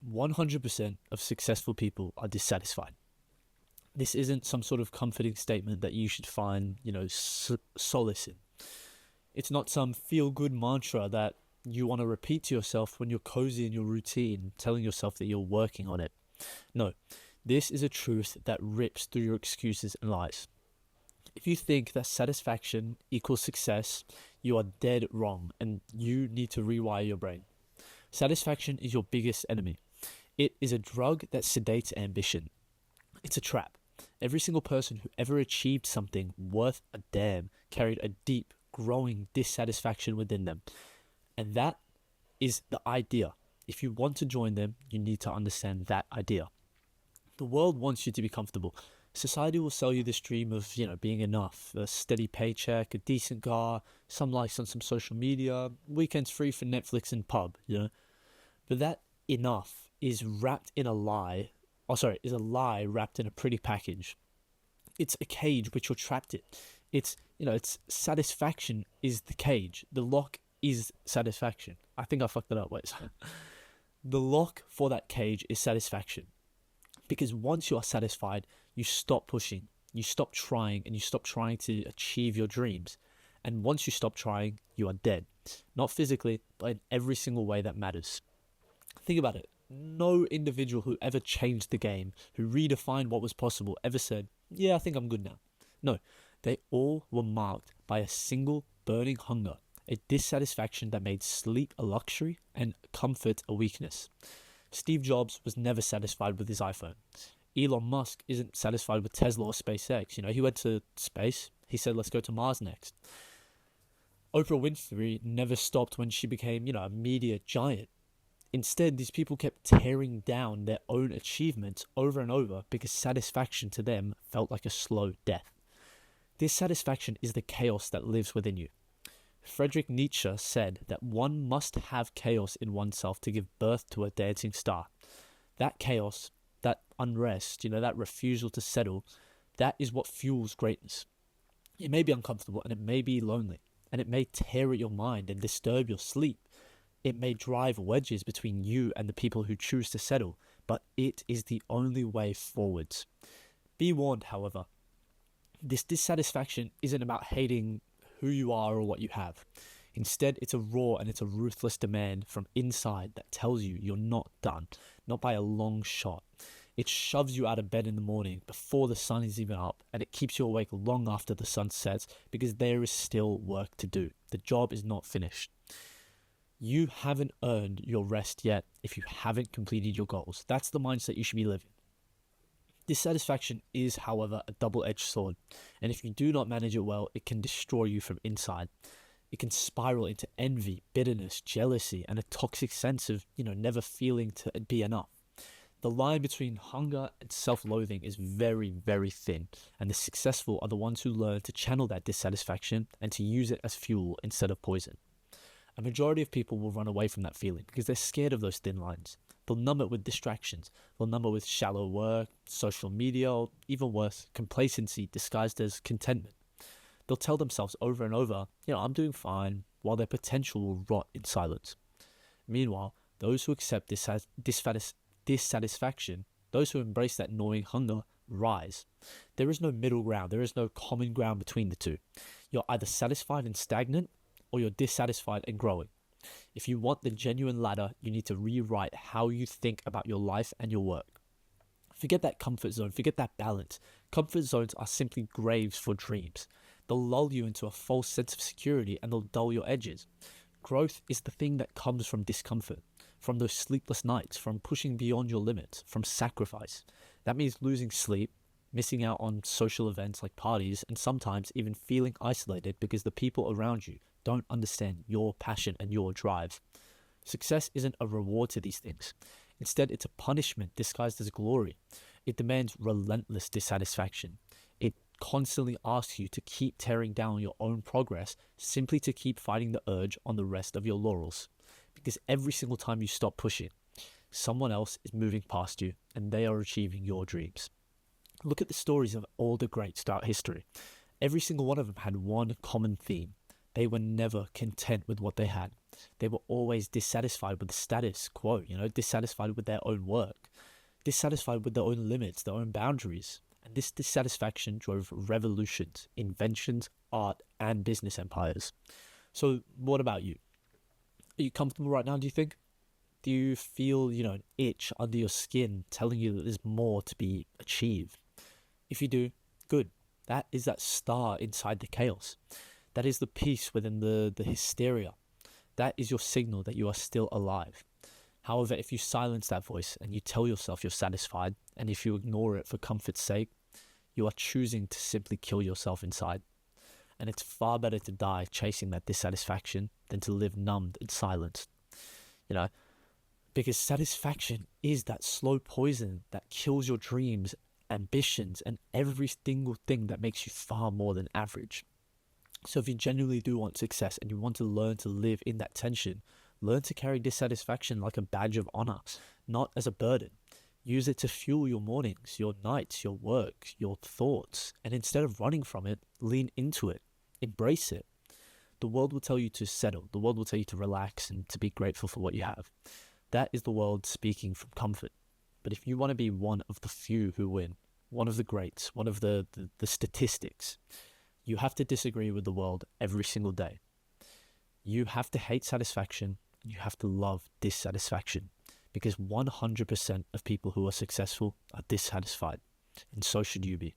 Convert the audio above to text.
100% of successful people are dissatisfied. This isn't some sort of comforting statement that you should find, solace in. It's not some feel-good mantra that you want to repeat to yourself when you're cozy in your routine, telling yourself that you're working on it. No, this is a truth that rips through your excuses and lies. If you think that satisfaction equals success, you are dead wrong and you need to rewire your brain. Satisfaction is your biggest enemy. It is a drug that sedates ambition. It's a trap. Every single person who ever achieved something worth a damn carried a deep, growing dissatisfaction within them. And that is the idea. If you want to join them, you need to understand that idea. The world wants you to be comfortable. Society will sell you this dream of, being enough, a steady paycheck, a decent car, some likes on some social media, weekends free for Netflix and pub, But that enough is wrapped in a lie. Is a lie wrapped in a pretty package. It's a cage which you're trapped in. It's satisfaction is the cage. The lock is satisfaction. I think I fucked it up. Wait. The lock for that cage is satisfaction. Because once you are satisfied, you stop pushing, you stop trying, and you stop trying to achieve your dreams. And once you stop trying, you are dead. Not physically, but in every single way that matters. Think about it. No individual who ever changed the game, who redefined what was possible, ever said, yeah, I think I'm good now. No, they all were marked by a single burning hunger, a dissatisfaction that made sleep a luxury and comfort a weakness. Steve Jobs was never satisfied with his iPhone. Elon Musk isn't satisfied with Tesla or SpaceX. He went to space. He said, let's go to Mars next. Oprah Winfrey never stopped when she became, a media giant. Instead, these people kept tearing down their own achievements over and over because satisfaction to them felt like a slow death. Dissatisfaction is the chaos that lives within you. Friedrich Nietzsche said that one must have chaos in oneself to give birth to a dancing star. That chaos, that unrest, that refusal to settle, that is what fuels greatness. It may be uncomfortable and it may be lonely and it may tear at your mind and disturb your sleep. It may drive wedges between you and the people who choose to settle, but it is the only way forwards. Be warned, however, this dissatisfaction isn't about hating who you are or what you have. Instead, it's a raw and it's a ruthless demand from inside that tells you you're not done, not by a long shot. It shoves you out of bed in the morning before the sun is even up, and it keeps you awake long after the sun sets because there is still work to do. The job is not finished. You haven't earned your rest yet if you haven't completed your goals. That's the mindset you should be living. Dissatisfaction is, however, a double-edged sword, and if you do not manage it well, it can destroy you from inside. It can spiral into envy, bitterness, jealousy, and a toxic sense of, never feeling to be enough. The line between hunger and self-loathing is very, very thin, and the successful are the ones who learn to channel that dissatisfaction and to use it as fuel instead of poison. A majority of people will run away from that feeling because they're scared of those thin lines. They'll numb it with distractions. They'll numb it with shallow work, social media, or even worse, complacency disguised as contentment. They'll tell themselves over and over, I'm doing fine, while their potential will rot in silence. Meanwhile, those who accept dissatisfaction, those who embrace that gnawing hunger, rise. There is no middle ground. There is no common ground between the two. You're either satisfied and stagnant, or you're dissatisfied and growing. If you want the genuine ladder, you need to rewrite how you think about your life and your work. Forget that comfort zone, forget that balance. Comfort zones are simply graves for dreams. They'll lull you into a false sense of security and they'll dull your edges. Growth is the thing that comes from discomfort, from those sleepless nights, from pushing beyond your limits, from sacrifice. That means losing sleep, missing out on social events like parties, and sometimes even feeling isolated because the people around you don't understand your passion and your drive. Success isn't a reward to these things. Instead, it's a punishment disguised as glory. It demands relentless dissatisfaction. It constantly asks you to keep tearing down your own progress simply to keep fighting the urge on the rest of your laurels. Because every single time you stop pushing, someone else is moving past you and they are achieving your dreams. Look at the stories of all the greats throughout history. Every single one of them had one common theme. They were never content with what they had. They were always dissatisfied with the status quo, dissatisfied with their own work, dissatisfied with their own limits, their own boundaries. And this dissatisfaction drove revolutions, inventions, art, and business empires. So what about you? Are you comfortable right now, do you think? Do you feel, an itch under your skin telling you that there's more to be achieved? If you do, good. That is that star inside the chaos. That is the peace within the hysteria. That is your signal that you are still alive. However, if you silence that voice and you tell yourself you're satisfied, and if you ignore it for comfort's sake, you are choosing to simply kill yourself inside. And it's far better to die chasing that dissatisfaction than to live numbed and silenced. Because satisfaction is that slow poison that kills your dreams, ambitions, and every single thing that makes you far more than average. So if you genuinely do want success and you want to learn to live in that tension, learn to carry dissatisfaction like a badge of honor, not as a burden. Use it to fuel your mornings, your nights, your work, your thoughts. And instead of running from it, lean into it. Embrace it. The world will tell you to settle. The world will tell you to relax and to be grateful for what you have. That is the world speaking from comfort. But if you want to be one of the few who win, one of the greats, one of the statistics, you have to disagree with the world every single day. You have to hate satisfaction. You have to love dissatisfaction. Because 100% of people who are successful are dissatisfied. And so should you be.